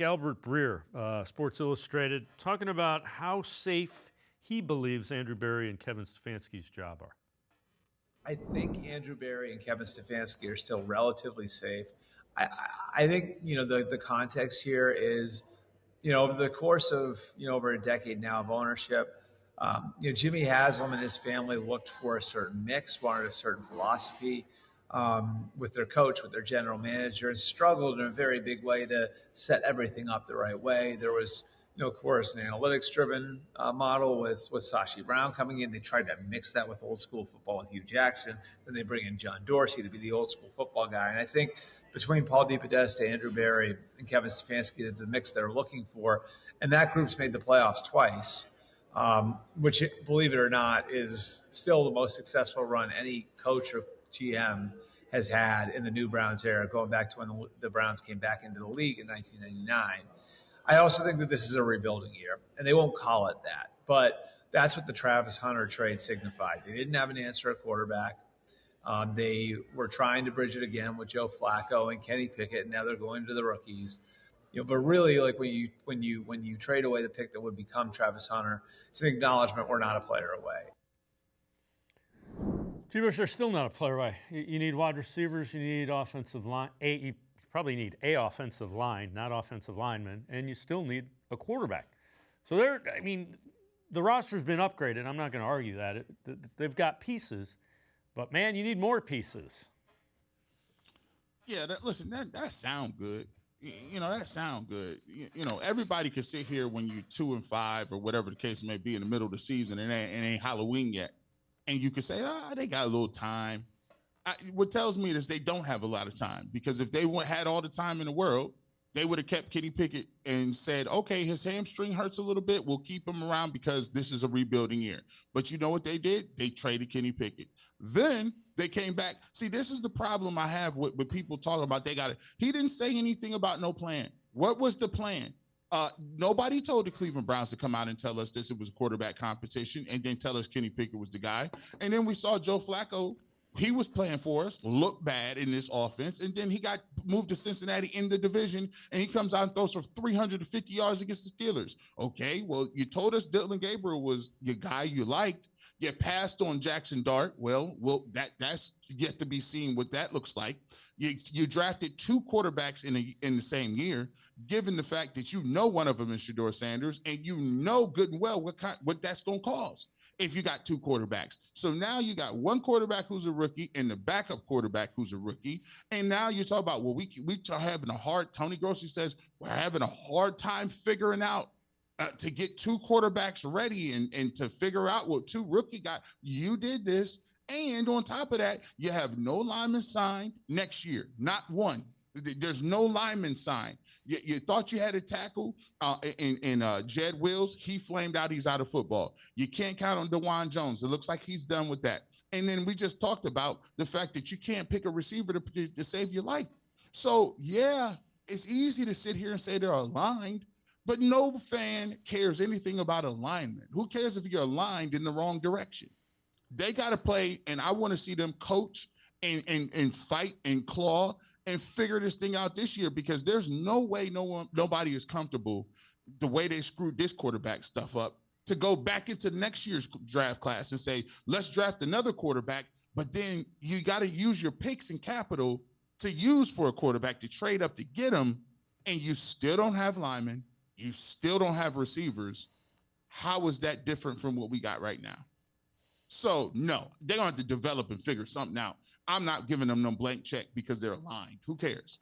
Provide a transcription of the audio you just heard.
Albert Breer, Sports Illustrated, talking about how safe he believes Andrew Berry and Kevin Stefanski's job are. I think Andrew Berry and Kevin Stefanski are still relatively safe. I think the context here is over the course of over a decade now of ownership, Jimmy Haslam and his family looked for a certain mix, wanted a certain philosophy with their coach, with their general manager, and struggled in a very big way to set everything up the right way. There was, of course, an analytics-driven model with Sashi Brown coming in. They tried to mix that with old school football with Hugh Jackson. Then they bring in John Dorsey to be the old school football guy. And I think between Paul DePodesta, Andrew Berry, and Kevin Stefanski, the mix they're looking for, and that group's made the playoffs twice, which, believe it or not, is still the most successful run any coach or GM has had in the new Browns era, going back to when the Browns came back into the league in 1999. I also think that this is a rebuilding year, and they won't call it that, but that's what the Travis Hunter trade signified. They didn't have an answer at quarterback. They were trying to bridge it again with Joe Flacco and Kenny Pickett, and now they're going to the rookies. But really, like when you trade away the pick that would become Travis Hunter, it's an acknowledgement we're not a player away. G-Bush, they're still not a player away. You need wide receivers. You need offensive line. You probably need a offensive line, not offensive linemen, and you still need a quarterback. So the roster's been upgraded. I'm not going to argue that. They've got pieces, but man, you need more pieces. Yeah, that sound good. That sound good. Everybody can sit here when you're 2-5 or whatever the case may be in the middle of the season and it ain't Halloween yet. And you could say, they got a little time. What tells me is they don't have a lot of time, because if they had all the time in the world, they would have kept Kenny Pickett and said, okay, his hamstring hurts a little bit. We'll keep him around because this is a rebuilding year. But you know what they did? They traded Kenny Pickett. Then they came back. See, this is the problem I have with people talking about they got it. He didn't say anything about no plan. What was the plan? Nobody told the Cleveland Browns to come out and tell us this. It was a quarterback competition and then tell us Kenny Pickett was the guy. And then we saw Joe Flacco. He was playing for us, looked bad in this offense, and then he got moved to Cincinnati in the division, and he comes out and throws for 350 yards against the Steelers. Okay, well, you told us Dylan Gabriel was your guy you liked. You passed on Jackson Dart. Well, that's yet to be seen what that looks like. You drafted 2 quarterbacks in the same year, given the fact that one of them is Shedeur Sanders, and good and well what that's going to cause if you got 2 quarterbacks. So now you got one quarterback who's a rookie and the backup quarterback who's a rookie. And now you're talking about, we are having a hard, Tony Grossi says, we're having a hard time figuring out to get 2 quarterbacks ready and to figure out what 2 rookie got. You did this. And on top of that, you have no linemen signed next year, not one. There's no lineman signed. You thought you had a tackle in Jed Wills. He flamed out. He's out of football. You can't count on DeJuan Jones. It looks like he's done with that. And then we just talked about the fact that you can't pick a receiver to save your life. So, yeah, it's easy to sit here and say they're aligned, but no fan cares anything about alignment. Who cares if you're aligned in the wrong direction? They got to play, and I want to see them coach and fight and claw and figure this thing out this year, because there's no way nobody is comfortable the way they screwed this quarterback stuff up to go back into next year's draft class and say, let's draft another quarterback, but then you got to use your picks and capital to use for a quarterback to trade up to get him, and you still don't have linemen, you still don't have receivers. How is that different from what we got right now? So, no, they're going to have to develop and figure something out. I'm not giving them no blank check because they're aligned. Who cares?